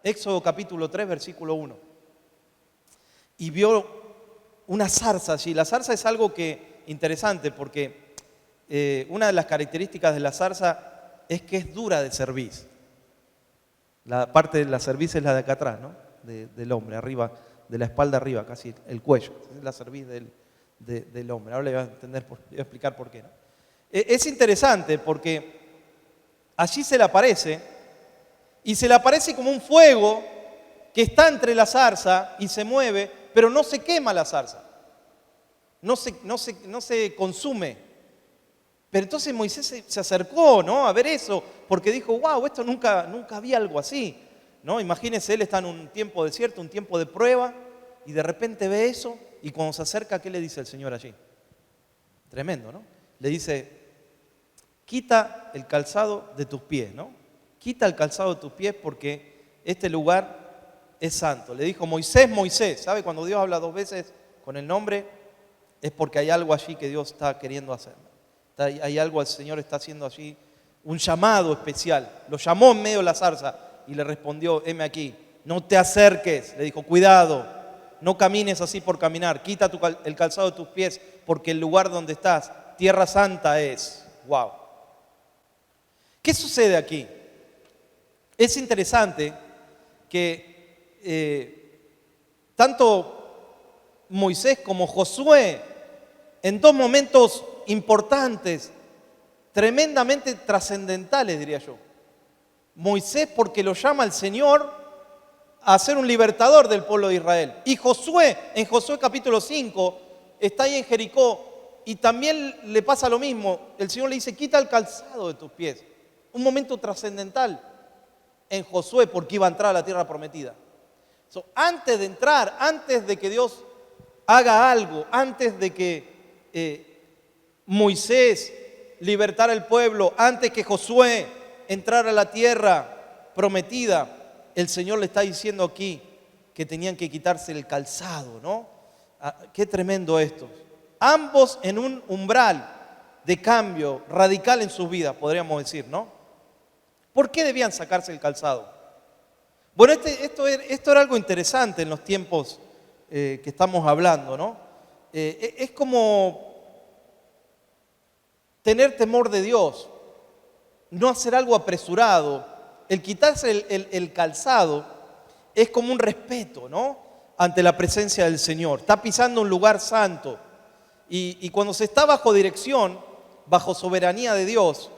Éxodo capítulo 3, versículo 1. Y vio una zarza allí. La zarza es algo interesante porque una de las características de la zarza es que es dura de cerviz. La parte de la cerviz es la de acá atrás, ¿no? Del hombre, arriba, de la espalda arriba, casi el cuello. Es la cerviz del hombre. Ahora le voy a explicar por qué, ¿no? Es interesante porque allí se le aparece y se le aparece como un fuego que está entre la zarza y se mueve, pero no se quema la zarza. No se consume. Pero entonces Moisés se acercó, ¿no?, a ver eso, porque dijo, wow, esto nunca había algo así, ¿no? Imagínense, él está en un tiempo desierto, un tiempo de prueba, y de repente ve eso, y cuando se acerca, ¿qué le dice el Señor allí? Tremendo, ¿no? Le dice, quita el calzado de tus pies, ¿no? Quita el calzado de tus pies porque este lugar es santo. Le dijo, Moisés, Moisés. ¿Sabe? Cuando Dios habla dos veces con el nombre, es porque hay algo allí que Dios está queriendo hacer. Hay algo, el Señor está haciendo allí, un llamado especial. Lo llamó en medio de la zarza y le respondió, heme aquí, no te acerques. Le dijo, cuidado, no camines así por caminar. Quita el calzado de tus pies porque el lugar donde estás, tierra santa es. Wow. ¿Qué sucede aquí? Es interesante que tanto Moisés como Josué, en dos momentos importantes, tremendamente trascendentales, diría yo. Moisés porque lo llama el Señor a ser un libertador del pueblo de Israel. Y Josué, en Josué capítulo 5, está ahí en Jericó y también le pasa lo mismo. El Señor le dice, quita el calzado de tus pies. Un momento trascendental en Josué porque iba a entrar a la tierra prometida. Antes de entrar, antes de que Dios haga algo, antes de que Moisés libertara al pueblo, antes que Josué entrara a la tierra prometida, el Señor le está diciendo aquí que tenían que quitarse el calzado, ¿no? Qué tremendo esto. Ambos en un umbral de cambio radical en sus vidas, podríamos decir, ¿no? ¿Por qué debían sacarse el calzado? Bueno, esto era algo interesante en los tiempos que estamos hablando, ¿no? Es como tener temor de Dios, no hacer algo apresurado. El quitarse el calzado es como un respeto, ¿no?, ante la presencia del Señor. Está pisando un lugar santo. Y cuando se está bajo dirección, bajo soberanía de Dios,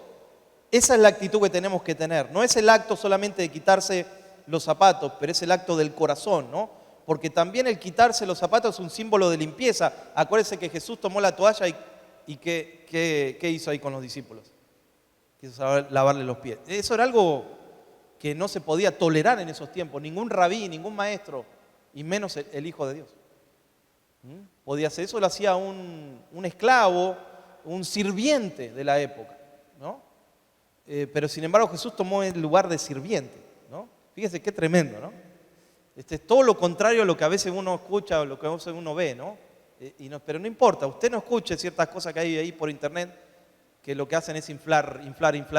esa es la actitud que tenemos que tener. No es el acto solamente de quitarse los zapatos, pero es el acto del corazón, ¿no? Porque también el quitarse los zapatos es un símbolo de limpieza. Acuérdense que Jesús tomó la toalla y ¿qué hizo ahí con los discípulos? Quiso lavarle los pies. Eso era algo que no se podía tolerar en esos tiempos. Ningún rabí, ningún maestro, y menos el Hijo de Dios. Podía hacer eso, lo hacía un esclavo, un sirviente de la época, ¿no? Pero sin embargo Jesús tomó el lugar de sirviente, ¿no? Fíjese qué tremendo, ¿no? Es todo lo contrario a lo que a veces uno escucha o lo que a veces uno ve, ¿no? Pero no importa, usted no escuche ciertas cosas que hay ahí por internet que lo que hacen es inflar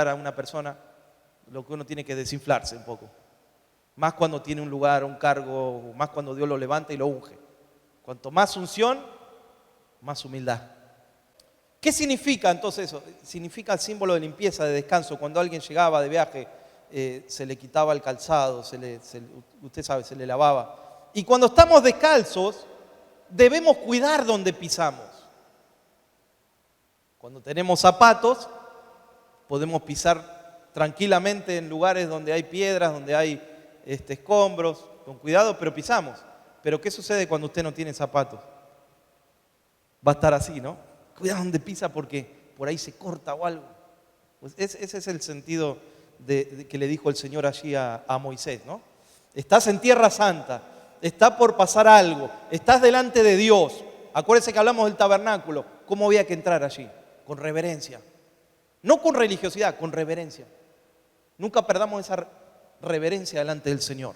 a una persona. Lo que uno tiene que desinflarse un poco. Más cuando tiene un lugar, un cargo, más cuando Dios lo levanta y lo unge. Cuanto más unción, más humildad. ¿Qué significa entonces eso? Significa el símbolo de limpieza, de descanso. Cuando alguien llegaba de viaje, se le quitaba el calzado, usted sabe, se le lavaba. Y cuando estamos descalzos, debemos cuidar donde pisamos. Cuando tenemos zapatos, podemos pisar tranquilamente en lugares donde hay piedras, donde hay escombros, con cuidado, pero pisamos. Pero ¿qué sucede cuando usted no tiene zapatos? Va a estar así, ¿no? Cuidado donde pisa porque por ahí se corta o algo. Pues ese es el sentido de que le dijo el Señor allí a Moisés, ¿no? Estás en tierra santa, está por pasar algo, estás delante de Dios. Acuérdense que hablamos del tabernáculo. ¿Cómo había que entrar allí? Con reverencia. No con religiosidad, con reverencia. Nunca perdamos esa reverencia delante del Señor.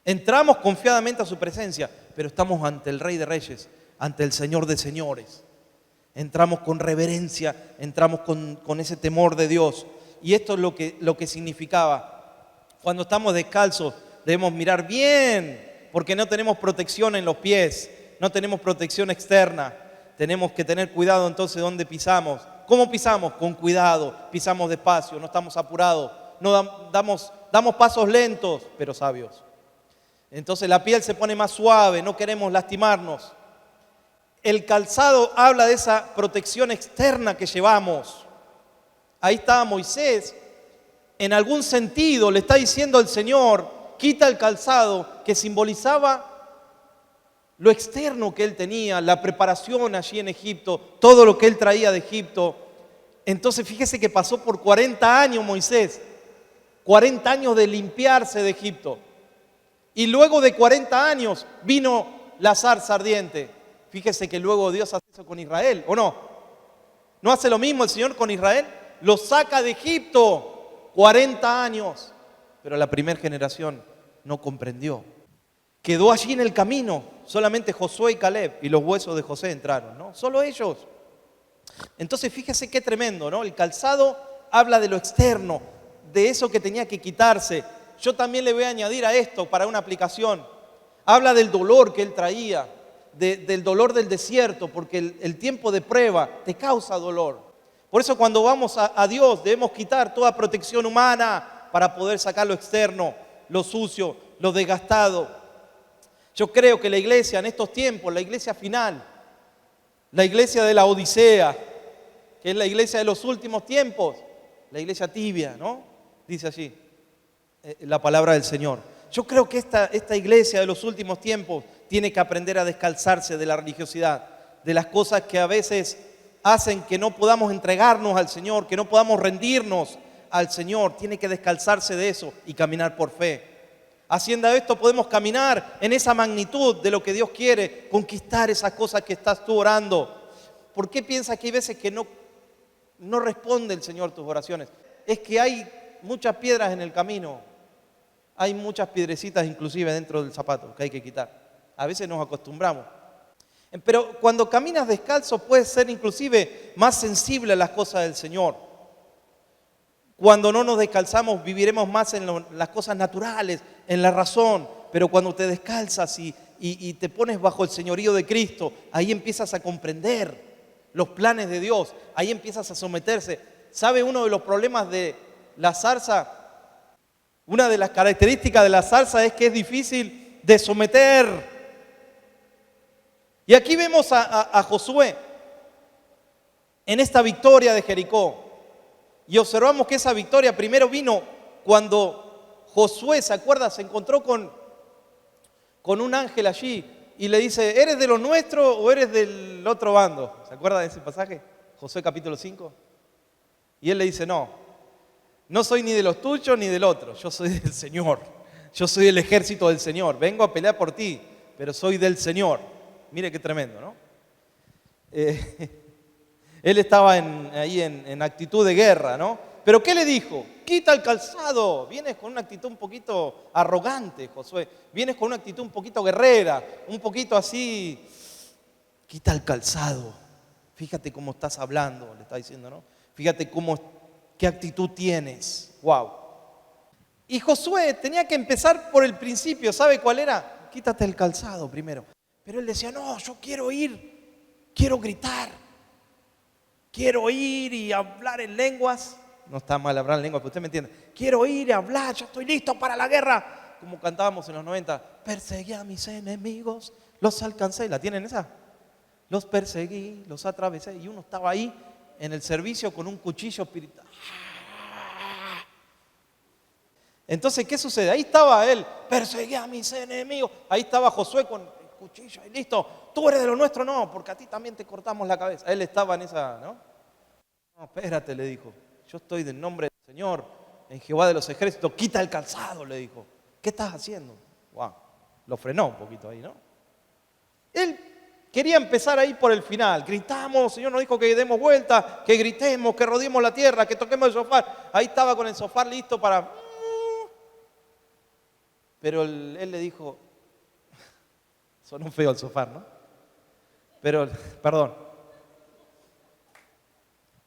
Entramos confiadamente a su presencia, pero estamos ante el Rey de Reyes, ante el Señor de Señores. Entramos con reverencia, entramos con ese temor de Dios. Y esto es lo que significaba. Cuando estamos descalzos debemos mirar bien, porque no tenemos protección en los pies, no tenemos protección externa. Tenemos que tener cuidado entonces dónde pisamos. ¿Cómo pisamos? Con cuidado, pisamos despacio, no estamos apurados, no damos pasos lentos, pero sabios. Entonces la piel se pone más suave, no queremos lastimarnos. El calzado habla de esa protección externa que llevamos. Ahí está Moisés, en algún sentido le está diciendo al Señor, quita el calzado que simbolizaba lo externo que él tenía, la preparación allí en Egipto, todo lo que él traía de Egipto. Entonces fíjese que pasó por 40 años Moisés, 40 años de limpiarse de Egipto. Y luego de 40 años vino la zarza ardiente. Fíjese que luego Dios hace eso con Israel, ¿o no? ¿No hace lo mismo el Señor con Israel? Lo saca de Egipto 40 años. Pero la primera generación no comprendió. Quedó allí en el camino. Solamente Josué y Caleb y los huesos de José entraron, ¿no? Solo ellos. Entonces fíjese qué tremendo, ¿no? El calzado habla de lo externo, de eso que tenía que quitarse. Yo también le voy a añadir a esto para una aplicación. Habla del dolor que él traía, del dolor del desierto, porque el tiempo de prueba te causa dolor. Por eso cuando vamos a Dios debemos quitar toda protección humana para poder sacar lo externo, lo sucio, lo desgastado. Yo creo que la iglesia en estos tiempos, la iglesia final, la iglesia de la Odisea, que es la iglesia de los últimos tiempos, la iglesia tibia, ¿no? Dice allí la palabra del Señor. Yo creo que esta iglesia de los últimos tiempos tiene que aprender a descalzarse de la religiosidad, de las cosas que a veces hacen que no podamos entregarnos al Señor, que no podamos rendirnos al Señor. Tiene que descalzarse de eso y caminar por fe. Haciendo esto podemos caminar en esa magnitud de lo que Dios quiere, conquistar esas cosas que estás tú orando. ¿Por qué piensas que hay veces que no responde el Señor tus oraciones? Es que hay muchas piedras en el camino. Hay muchas piedrecitas inclusive dentro del zapato que hay que quitar. A veces nos acostumbramos. Pero cuando caminas descalzo puedes ser inclusive más sensible a las cosas del Señor. Cuando no nos descalzamos viviremos más en las cosas naturales, en la razón. Pero cuando te descalzas y te pones bajo el señorío de Cristo, ahí empiezas a comprender los planes de Dios. Ahí empiezas a someterse. ¿Sabe uno de los problemas de la zarza? Una de las características de la zarza es que es difícil de someter. Y aquí vemos a Josué en esta victoria de Jericó. Y observamos que esa victoria primero vino cuando Josué, ¿se acuerda? Se encontró con un ángel allí y le dice, ¿eres de los nuestros o eres del otro bando? ¿Se acuerda de ese pasaje? Josué capítulo 5. Y él le dice, no soy ni de los tuyos ni del otro, yo soy del Señor. Yo soy del ejército del Señor, vengo a pelear por ti, pero soy del Señor. Mire qué tremendo, ¿no? Él estaba ahí en actitud de guerra, ¿no? ¿Pero qué le dijo? Quita el calzado. Vienes con una actitud un poquito arrogante, Josué. Vienes con una actitud un poquito guerrera, un poquito así. Quita el calzado. Fíjate cómo estás hablando, le está diciendo, ¿no? Fíjate qué actitud tienes. Wow. Y Josué tenía que empezar por el principio. ¿Sabe cuál era? Quítate el calzado primero. Pero él decía, no, yo quiero ir, quiero gritar. Quiero ir y hablar en lenguas. No está mal hablar en lenguas, pero usted me entiende. Quiero ir y hablar, ya estoy listo para la guerra. Como cantábamos en los 90. Perseguí a mis enemigos, los alcancé. ¿La tienen esa? Los perseguí, los atravesé. Y uno estaba ahí en el servicio con un cuchillo espiritual. Entonces, ¿qué sucede? Ahí estaba él. Perseguí a mis enemigos. Ahí estaba Josué con el cuchillo y listo. Tú eres de lo nuestro, no, porque a ti también te cortamos la cabeza. Él estaba en esa, ¿no? No, espérate, le dijo. Yo estoy del nombre del Señor, en Jehová de los ejércitos. Quita el calzado, le dijo. ¿Qué estás haciendo? Wow, lo frenó un poquito ahí, ¿no? Él quería empezar ahí por el final. Gritamos, el Señor nos dijo que demos vuelta, que gritemos, que rodeemos la tierra, que toquemos el sofá. Ahí estaba con el sofá listo para... Pero él le dijo... Sonó feo el sofá, ¿no? Perdón.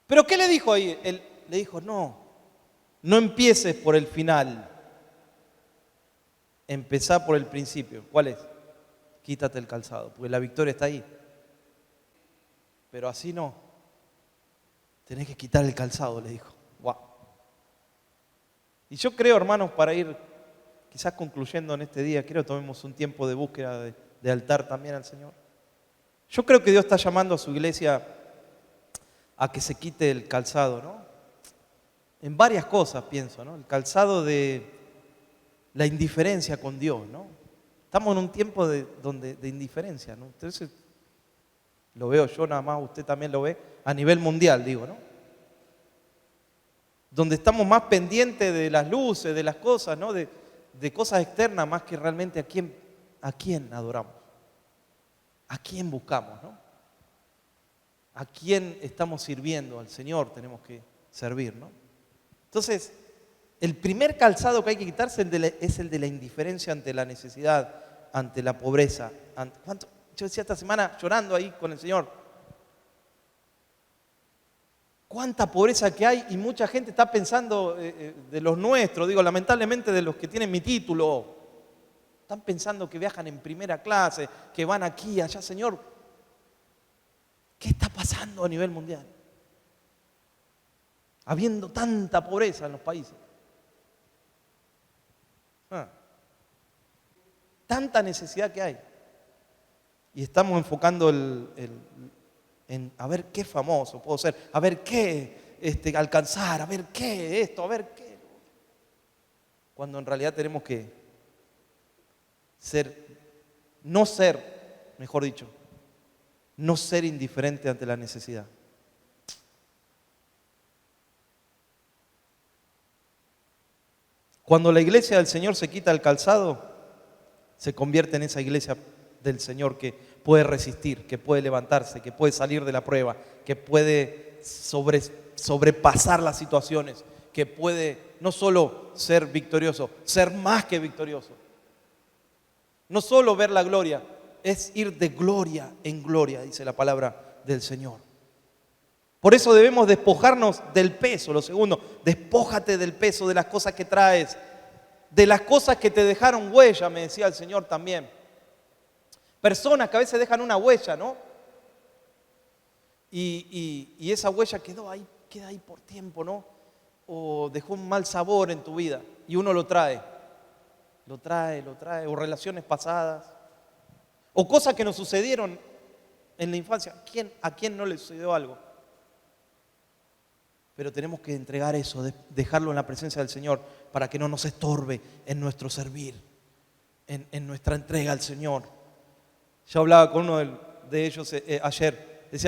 ¿Pero qué le dijo ahí? Él le dijo, no empieces por el final. Empezá por el principio. ¿Cuál es? Quítate el calzado, porque la victoria está ahí. Pero así no. Tenés que quitar el calzado, le dijo. Wow. Y yo creo, hermanos, para ir quizás concluyendo en este día, quiero que tomemos un tiempo de búsqueda de altar también al Señor. Yo creo que Dios está llamando a su iglesia a que se quite el calzado, ¿no? En varias cosas pienso, ¿no? El calzado de la indiferencia con Dios, ¿no? Estamos en un tiempo de indiferencia, ¿no? Entonces, lo veo yo nada más, usted también lo ve, a nivel mundial, digo, ¿no? Donde estamos más pendientes de las luces, de las cosas, ¿no? De cosas externas más que realmente a quién adoramos, a quién buscamos, ¿no? A quién estamos sirviendo, al Señor tenemos que servir, ¿no? Entonces, el primer calzado que hay que quitarse es el de la indiferencia ante la necesidad, ante la pobreza. Yo decía esta semana llorando ahí con el Señor, cuánta pobreza que hay y mucha gente está pensando de los nuestros, digo, lamentablemente de los que tienen mi título, están pensando que viajan en primera clase, que van aquí, allá, Señor. ¿Qué está pasando a nivel mundial? Habiendo tanta pobreza en los países. Tanta necesidad que hay. Y estamos enfocando en a ver qué famoso puedo ser, a ver qué alcanzar, a ver qué esto, a ver qué. Cuando en realidad tenemos que no ser indiferente ante la necesidad. Cuando la iglesia del Señor se quita el calzado, se convierte en esa iglesia del Señor que puede resistir, que puede levantarse, que puede salir de la prueba, que puede sobrepasar las situaciones, que puede no solo ser victorioso, ser más que victorioso. No solo ver la gloria, es ir de gloria en gloria, dice la palabra del Señor. Por eso debemos despojarnos del peso. Lo segundo, despójate del peso de las cosas que traes, de las cosas que te dejaron huella, me decía el Señor también. Personas que a veces dejan una huella, ¿no? Y esa huella queda ahí por tiempo, ¿no? O dejó un mal sabor en tu vida y uno lo trae, o relaciones pasadas, o cosas que nos sucedieron en la infancia. ¿A quién no le sucedió algo? Pero tenemos que entregar eso, dejarlo en la presencia del Señor para que no nos estorbe en nuestro servir, en nuestra entrega al Señor. Yo hablaba con uno de ellos ayer, le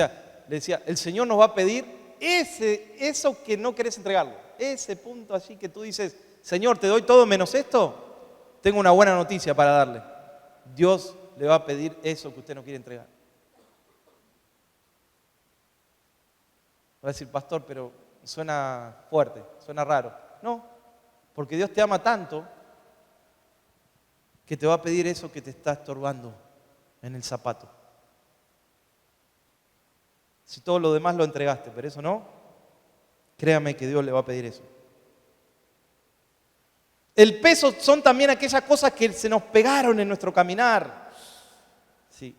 decía, el Señor nos va a pedir eso que no querés entregarlo, ese punto allí que tú dices, Señor, te doy todo menos esto. Tengo una buena noticia para darle. Dios le va a pedir eso que usted no quiere entregar. Va a decir, pastor, pero suena fuerte, suena raro. No, porque Dios te ama tanto que te va a pedir eso que te está estorbando en el zapato. Si todo lo demás lo entregaste, pero eso no, créame que Dios le va a pedir eso. El peso son también aquellas cosas que se nos pegaron en nuestro caminar. Sí.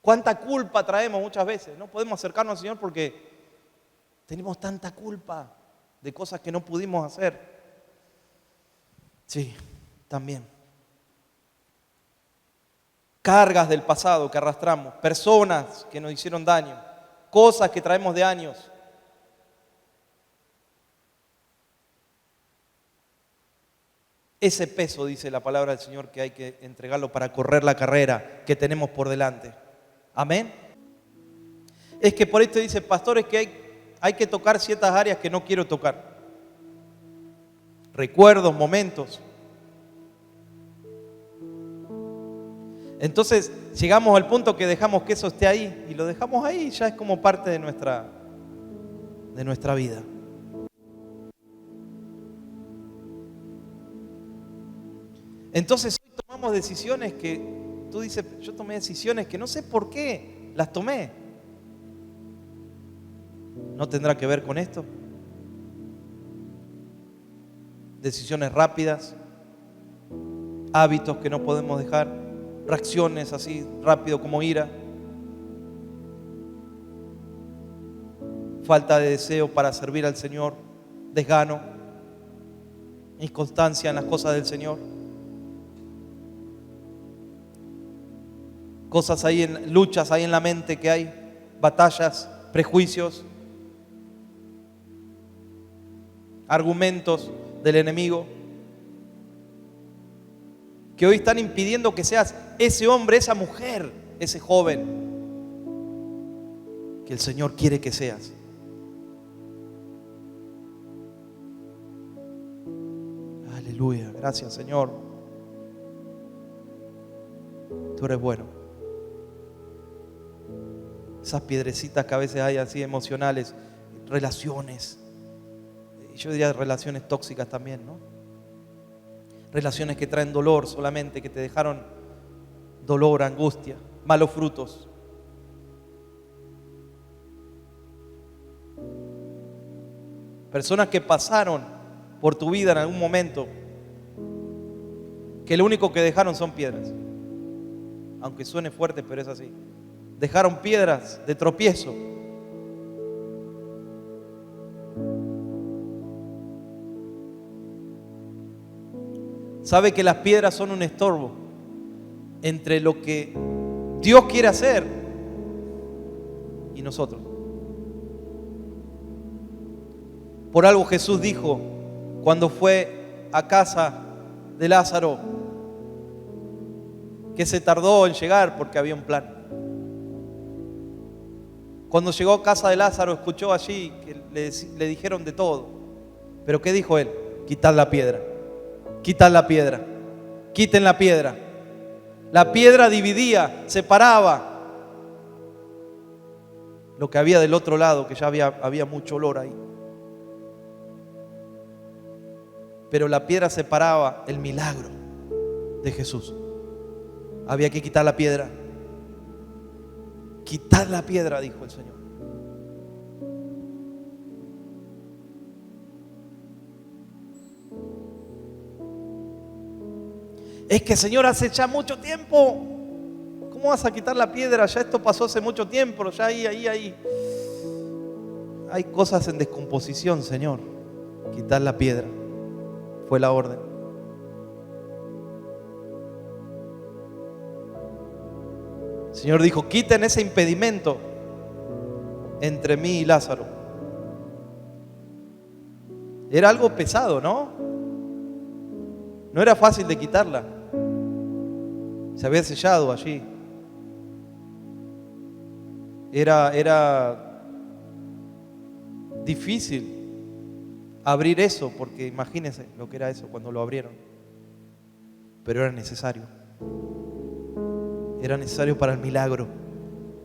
¿Cuánta culpa traemos muchas veces? No podemos acercarnos al Señor porque tenemos tanta culpa de cosas que no pudimos hacer. Sí, también. Cargas del pasado que arrastramos, personas que nos hicieron daño, cosas que traemos de años. Ese peso, dice la palabra del Señor, que hay que entregarlo para correr la carrera que tenemos por delante. Amén. Es que por esto dice, pastores, que hay que tocar ciertas áreas que no quiero tocar. Recuerdos, momentos. Entonces llegamos al punto que dejamos que eso esté ahí y lo dejamos ahí, ya es como parte de nuestra vida. Entonces hoy tomamos decisiones que tú dices, yo tomé decisiones que no sé por qué las tomé. ¿No tendrá que ver con esto? Decisiones rápidas, hábitos que no podemos dejar, reacciones así rápido como ira, falta de deseo para servir al Señor, desgano, inconstancia en las cosas del Señor, cosas ahí, luchas ahí en la mente que hay, batallas, prejuicios, argumentos del enemigo que hoy están impidiendo que seas ese hombre, esa mujer, ese joven que el Señor quiere que seas. Aleluya, gracias Señor. Tú eres bueno. Esas piedrecitas que a veces hay así emocionales, relaciones, yo diría relaciones tóxicas también, ¿no? Relaciones que traen dolor solamente, que te dejaron dolor, angustia, malos frutos. Personas que pasaron por tu vida en algún momento, que lo único que dejaron son piedras. Aunque suene fuerte, pero es así. Dejaron piedras de tropiezo. Sabe que las piedras son un estorbo entre lo que Dios quiere hacer y nosotros. Por algo Jesús dijo cuando fue a casa de Lázaro que se tardó en llegar porque había un plan. Cuando llegó a casa de Lázaro escuchó allí que le dijeron de todo. Pero ¿qué dijo él? Quitad la piedra. Quitad la piedra. Quiten la piedra. La piedra dividía, separaba lo que había del otro lado, que ya había mucho olor ahí. Pero la piedra separaba el milagro de Jesús. Había que quitar la piedra. Quitad la piedra, dijo el Señor. Es que, Señor, hace ya mucho tiempo. ¿Cómo vas a quitar la piedra? Ya esto pasó hace mucho tiempo. Ya ahí. Hay cosas en descomposición, Señor. Quitar la piedra. Fue la orden. El Señor dijo, quiten ese impedimento entre mí y Lázaro. Era algo pesado, ¿no? No era fácil de quitarla. Se había sellado allí. Era difícil abrir eso, porque imagínense lo que era eso cuando lo abrieron. Pero era necesario. Era necesario para el milagro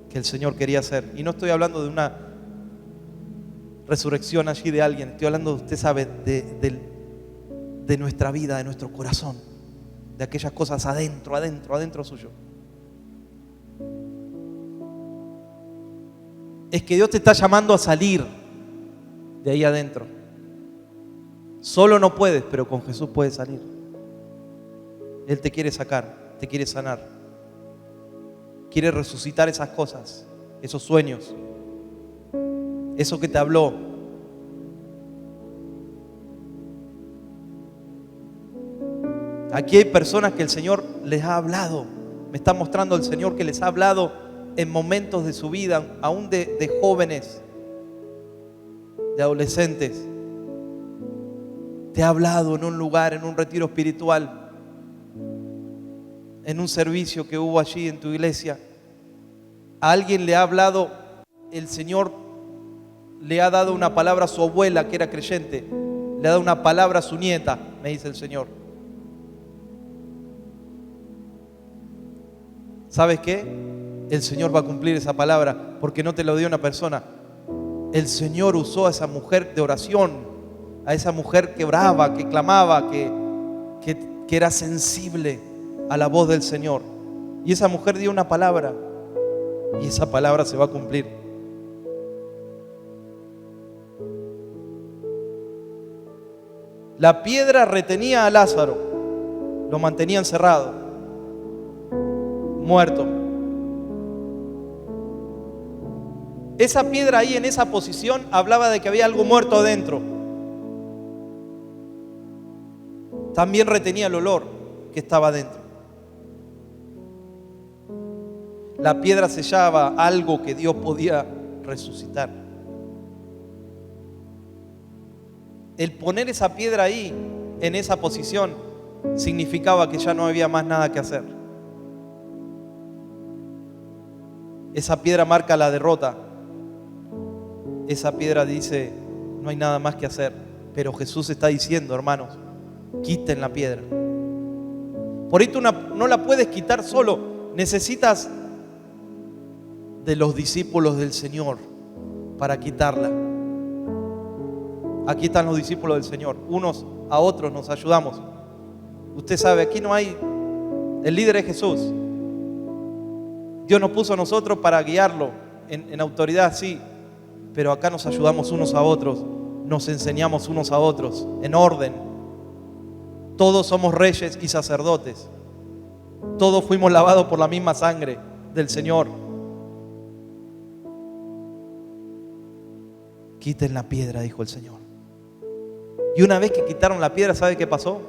que el Señor quería hacer. Y no estoy hablando de una resurrección allí de alguien. Estoy hablando, usted sabe, de nuestra vida, de nuestro corazón, de aquellas cosas adentro suyo. Es que Dios te está llamando a salir de ahí adentro. Solo no puedes, pero con Jesús puedes salir. Él te quiere sacar, te quiere sanar. Quiere resucitar esas cosas, esos sueños, eso que te habló. Aquí hay personas que el Señor les ha hablado. Me está mostrando el Señor que les ha hablado en momentos de su vida, aún de jóvenes, de adolescentes. Te ha hablado en un lugar, en un retiro espiritual, en un servicio que hubo allí en tu iglesia. A alguien le ha hablado, el Señor le ha dado una palabra a su abuela que era creyente, le ha dado una palabra a su nieta, me dice el Señor. ¿Sabes qué? El Señor va a cumplir esa palabra porque no te lo dio una persona. El Señor usó a esa mujer de oración, a esa mujer que oraba, que clamaba, que era sensible a la voz del Señor. Y esa mujer dio una palabra y esa palabra se va a cumplir. La piedra retenía a Lázaro, lo mantenía encerrado, muerto. Esa piedra ahí en esa posición hablaba de que había algo muerto adentro. También retenía el olor que estaba adentro. La piedra sellaba algo que Dios podía resucitar. El poner esa piedra ahí, en esa posición, significaba que ya no había más nada que hacer. Esa piedra marca la derrota. Esa piedra dice, no hay nada más que hacer. Pero Jesús está diciendo, hermanos, quiten la piedra. Por ahí tú no la puedes quitar solo. Necesitas de los discípulos del Señor para quitarla. Aquí están los discípulos del Señor. Unos a otros nos ayudamos. Usted sabe, aquí no hay... El líder es Jesús. Dios nos puso a nosotros para guiarlo en autoridad, sí. Pero acá nos ayudamos unos a otros. Nos enseñamos unos a otros en orden. Todos somos reyes y sacerdotes. Todos fuimos lavados por la misma sangre del Señor. Quiten la piedra, dijo el Señor. Y una vez que quitaron la piedra, ¿sabe qué pasó?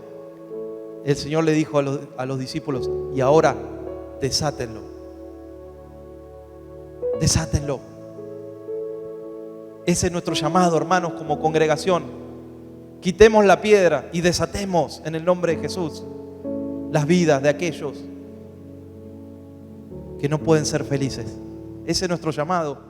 El Señor le dijo a los discípulos, y ahora desátenlo. Desátenlo. Ese es nuestro llamado, hermanos, como congregación. Quitemos la piedra y desatemos en el nombre de Jesús las vidas de aquellos que no pueden ser felices. Ese es nuestro llamado.